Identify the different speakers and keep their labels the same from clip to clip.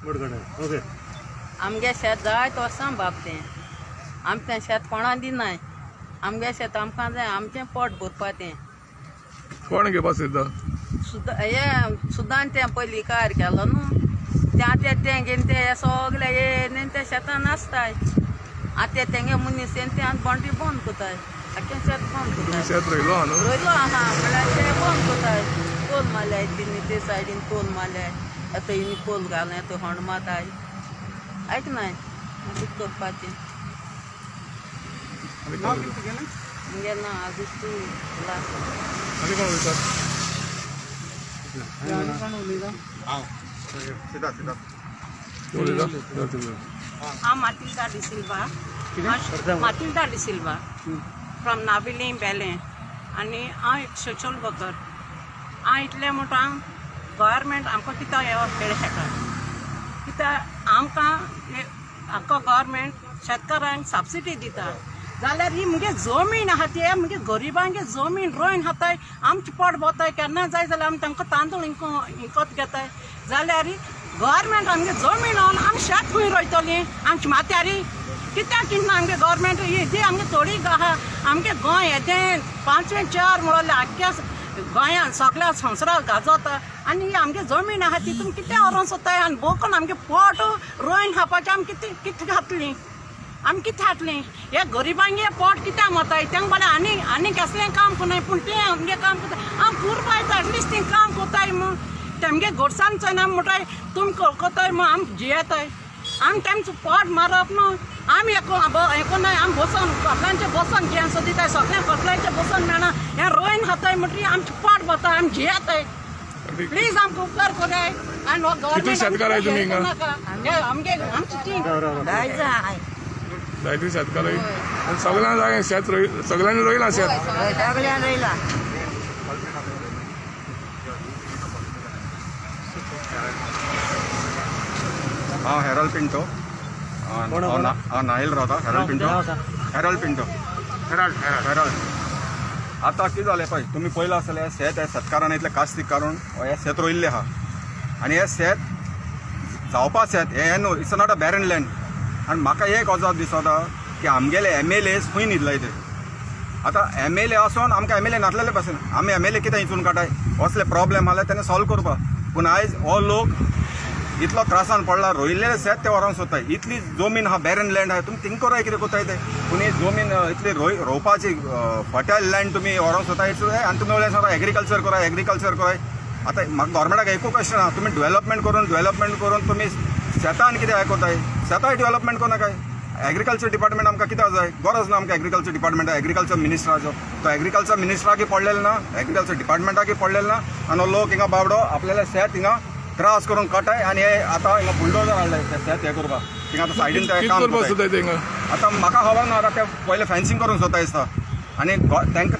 Speaker 1: Okay आमगे शेत जायत वर्सां बाबतें आमचें शेत कोणा दिनाय आमगे शेत आमकां जाय आमचें पोट भरपा तें
Speaker 2: कोण घेवपा सोदता
Speaker 1: सुद्दां तें पयलीं कार केलो न्हू तें घेवन ते सगळे येवन ते शेतान आसताय आतां तेंगे मनीस येवन ते बाउंड्री बंद कोताय आख्खें शेत बंद कोताय
Speaker 2: शेत रोयलो
Speaker 1: आहा म्हळ्यार ते बंद कोताय पोल मारल्याय तेणी ते सायडीन पोल मारल्याय आतां हिनी पोल घालून तो हंड माताय आयकनाय कितें करपाचें मुगे ना आजूच तूं
Speaker 3: Matilda De Silva from Navili Belen and I social worker. I इतले मोठा गव्हर्मेंट आमकां कितें हेळ खेळटा कित्याक आमकां आख्खो गव्हर्मेंट शेतकारांक सबसिडी दिता जाल्यार ही मुगे जमीन आहा ती मुगे गरिबांगे जमीन रोवन हाताय आमचे पोट भरताय केन्ना जाय जाल्यार आमी तांकां तांदूळ इंकत घेताय जाल्यार गव्हर्मेंट आमगे जमीन आमी शेत खंय रोयतलीं आमची माथ्यारी कित्याक किन्ना आमगे गव्हर्मेंट जी आमगे थोडी आहा आमगे गोंय येतें 5-4 म्हणल्यार आख्ख्या गोंयांत सगळ्या संवसाराक गाजवता आनी ही आमगे जमीन आहा तितून कितें व्हरोन सोदताय आनी भोंवकून आमगे पोट रोवन खावपाचें आमी कितें घातलीं आमी कितें हाडलीं हे गरिबांगे पोट कित्याक मोताय तेंक बाबा आनी कसलें काम कोनाय पूण तें आमगे काम कोताय आमी पुरबाय एटलिस्ट तीं काम कोताय म्हूण तेमगे गोडसाण चोयना म्हणटाय तुमी कोताय म्हूण आमी जियेताय आमी तेमचो पोट मारप न्हू आमी हेकोनाय आमी बसोन कटलांचे बसोन घेवन सोदिताय सगळें कटलांचे बसोन मेळना हें रोवन खाताय म्हणटरी आमचें पोट भरताय आमी जियेताय प्लीज आमकां उपकार कोराय आनी हो गव्हर्मेंट आमगे आमची टीम
Speaker 2: जायती शेतकार सगळ्यांना जाय शेत सगळ्यांनी रोयला शेत
Speaker 4: सगळ्यांनी रोयला
Speaker 5: हाँ हेरल पिंटो नाइल रावता हेरल पिंटो आता कितें जालें पळय तुमी पळयलां आसतलें शेत हे शेतकारान इतलें कास्तीक काडून हे शेत रोयिल्लें आहा आनी हे शेत जावपा शेत हे न्हू it's not a baron land आनी म्हाका एक अजाप दिसता की आमगेले MLAs खंय न्हिदलाय ते आतां MLA आसोन आमकां MLA नासलेले पासून आमी MLA कितें हितून काटाय असले प्रॉब्लेम आसले तेन्ना सॉल्व करपा पूण आयज हो लोक इतलो त्रासान पडला रोयिल्लें शेत ते व्हरोन सोदताय इतली जमीन आहा बॅरन लँड आहा तुमी थिंक कोराय कितें कोताय ते पूण ही जमीन इतली रोवपाची फर्टायल लँड तुमी व्हरोन सोदताय आनी तुमी वयल्यान सांगता एग्रीकल्चर कोराय आतां म्हाका गव्हर्मेंटाक एकूच क्वेश्चन आहा तुमी डेव्हलपमेंट करून तुमी शेतान कितें आयकोताय शेतांय डेव्हलपमेंट कोनाकाय एग्रीकल्चर डिपार्टमेंट आमकां कित्याक जाय गरज ना आमकां एग्रीकल्चर डिपार्टमेंट एग्रीकल्चर मिनिस्टराचो तो एग्रीकल्चर मिनिस्टराकय पडलेलो ना एग्रीकल्चर डिपार्टमेंटाकय पडलेलो ना आनी लोक हिंगा बाबडो आपल्याला शेत हिंगा त्रास करून काटाय आनी हे आतां हिंगा बुलडोजर हाडलाय ते शेत हे करपाक हिंगा आतां सायडीन ते काम करताय आतां म्हाका खबर ना आतां ते पयले फेन्सिंग करून सोदता दिसता आनी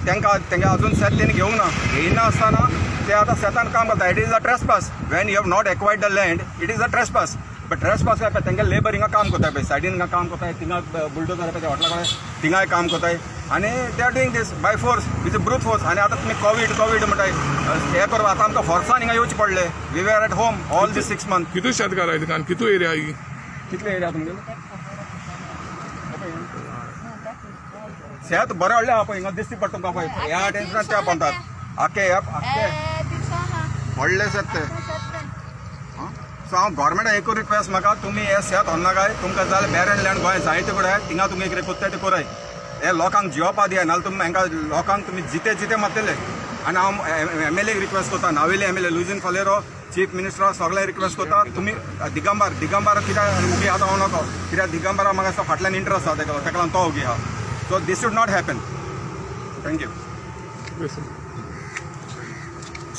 Speaker 5: तेंकां अजून शेत तेणी घेवंक ना घेयना आसतना ते आतां शेतान काम करता it is a trespass when you have not acquired the land it is a trespass but trespass काय तेंगे लेबर हिंगा काम करताय पळय सायडीन हिंगा काम करताय थिंगा बुलडोजर पळय हॉटला कडेन थिंगाय काम करताय आनी they are doing this by force with brute force आनी आतां तुमी कोवीड म्हणटाय हे करप आतां आमकां फोर्सान हिंगा येवचे पडले we were at home all this 6 months
Speaker 2: कितू शेतकार आहाय तिका कितू एरिया ही
Speaker 5: कितले एरिया तुमगे शेत बरें व्हडलें आहा पळय हिंगा दिसती पडटा तुमकां पळय ह्या टेन्शनान त्या पंथाक आख्खे व्हडले शेत ते सो हांव गव्हर्मेंटाक एकूच रिक्वेस्ट म्हाका तुमी हे शेत व्हरनाकाय तुमकां जाय बॅरन लँड गोंय जायते कडेन थिंगा तुमी कितें कोत्ताय ते कोराय हे लोकांक जिवपा दियाय नाल्यार तुमी हांकां लोकांक तुमी जिते मारतले आनी हांव MLA रिक्वेस्ट करता Navelim MLA लुजीन Faleiro chief minister सगळे रिक्वेस्ट करता तुमी दिगंबर कित्याक उगी आतां हांव नाका कित्याक दिगंबरा म्हाका दिसता फाटल्यान इंट्रस्ट आहा ताका लागून तो उगी आहा सो दीस शूड नॉट हॅपन थँक्यू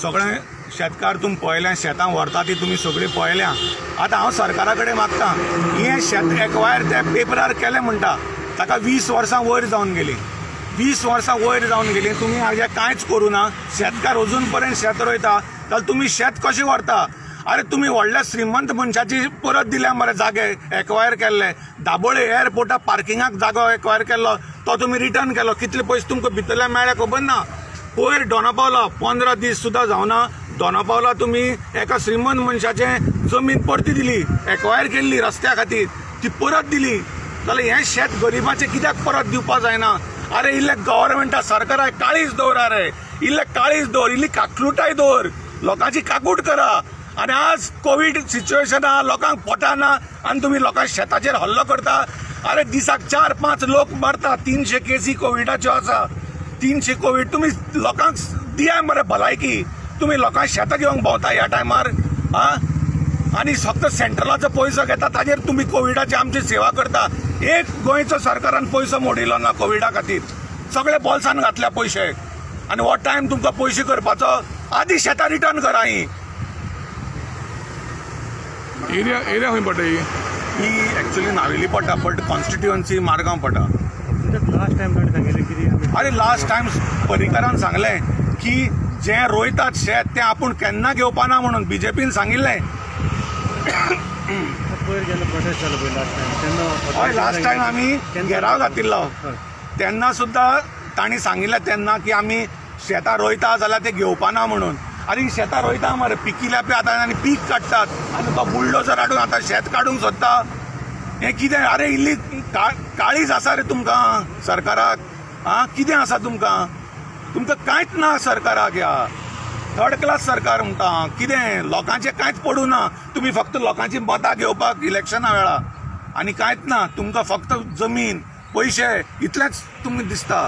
Speaker 6: सगळे शेतकार तुमी पळयल्या शेतां व्हरता ती तुमी सगळीं पळयल्या आतां हांव सरकारा कडेन मागता हे शेत एक्वायर ते पेपरार केलें म्हणटा ताका 20 वर्सां वयर जावन गेली 20 वर्सां वयर जावन गेली तुमी हाजें कांयच करूं ना शेतकार अजून पर्यंत शेत रोयता जाल्यार तुमी शेत कशें व्हरता अरे तुमी व्हडल्या श्रीमंत मनशाची परत दिल्या मरे जागे एक्वायर केल्ले दाबोळे एअरपोर्टा पार्किंगाक जागो एक्वायर केल्लो तो तुमी रिटर्न केलो कितले पयशे तुमकां भितरल्या मेळ्ळे खबर ना पयर डोना पावला 15 दीस सुद्दां जावना दोनापावला तुम्ही एका श्रीमंत मनशाचे जमीन परती दिली, एक्वायर केल्ली रस्त्या खातीर, ती परत दिली, जाल्यार हें शेत गरिबाचें कित्याक परत दिवपा जायना? अरे इल्ले गव्हर्मेंटा सरकारा काळीज दवरा रे, इल्ले काळीज दवर, इल्ली काकलुटाय दवर, लोकांची काकूट करा. आनी आज कोविड सिच्युएशन आहा, लोकांक पटना आनी तुमी लोकांक शेताचेर हल्लो करता. अरे दिसाक 4-5 लोक मरता, 300 केसी कोविडाच्यो आसा. 300 कोविड तुमी लोकांक दिया मरे भलायकी, तुमी लोकांक शेतां घेवंक भोंवता ह्या टायमार. आनी फक्त सेंट्रलाचो पयसो घेता, ताजेर तुमी कोविडाची आमची सेवा करता. एक गोंयचो सरकारान पयसो मोडिल्लो ना कोविडा खातीर, सगळे बॉल्सान घातल्या पयशे. आनी हो टायम तुमकां पयशे करपाचो, आदी शेतां रिटर्न करा.
Speaker 2: एरिया खंय पडटा
Speaker 6: ही एक्चुअली नावेली पडटा, बट कॉन्स्टिट्युएन्सी मारगांव पडटा. अरे लास्ट टायम पर्रीकारान सांगलें की जे रोयतात शेत ते आपूण केन्ना घेवपाना म्हणून बीजेपीन सांगिल्लें. हय लास्ट टायम आमी घेराव घातिल्लो तेन्ना सुद्दां तांणी सांगिल्लें तेन्ना की आमी शेतां रोयता जाल्यार ते घेवपाना म्हणून. आनी शेतां रोयता मरे, पिकिल्या पे आतां आनी पीक काडटात आनी तो बुलडोजर हाडून आतां शेत काडूंक सोदता. हें कितें? अरे इल्ली काळीज आसा रे तुमकां सरकाराक? कितें आसा तुमकां? तुमकां कांयच ना सरकाराक. ह्या थर्ड क्लास सरकार म्हणटा. कितें? लोकांचें कांयच पडूं ना. तुमी फक्त लोकांची मतां घेवपाक इलेक्शना वेळा आनी कांयच ना. तुमकां फक्त जमीन, पयशे इतलेंच तुमकां दिसता.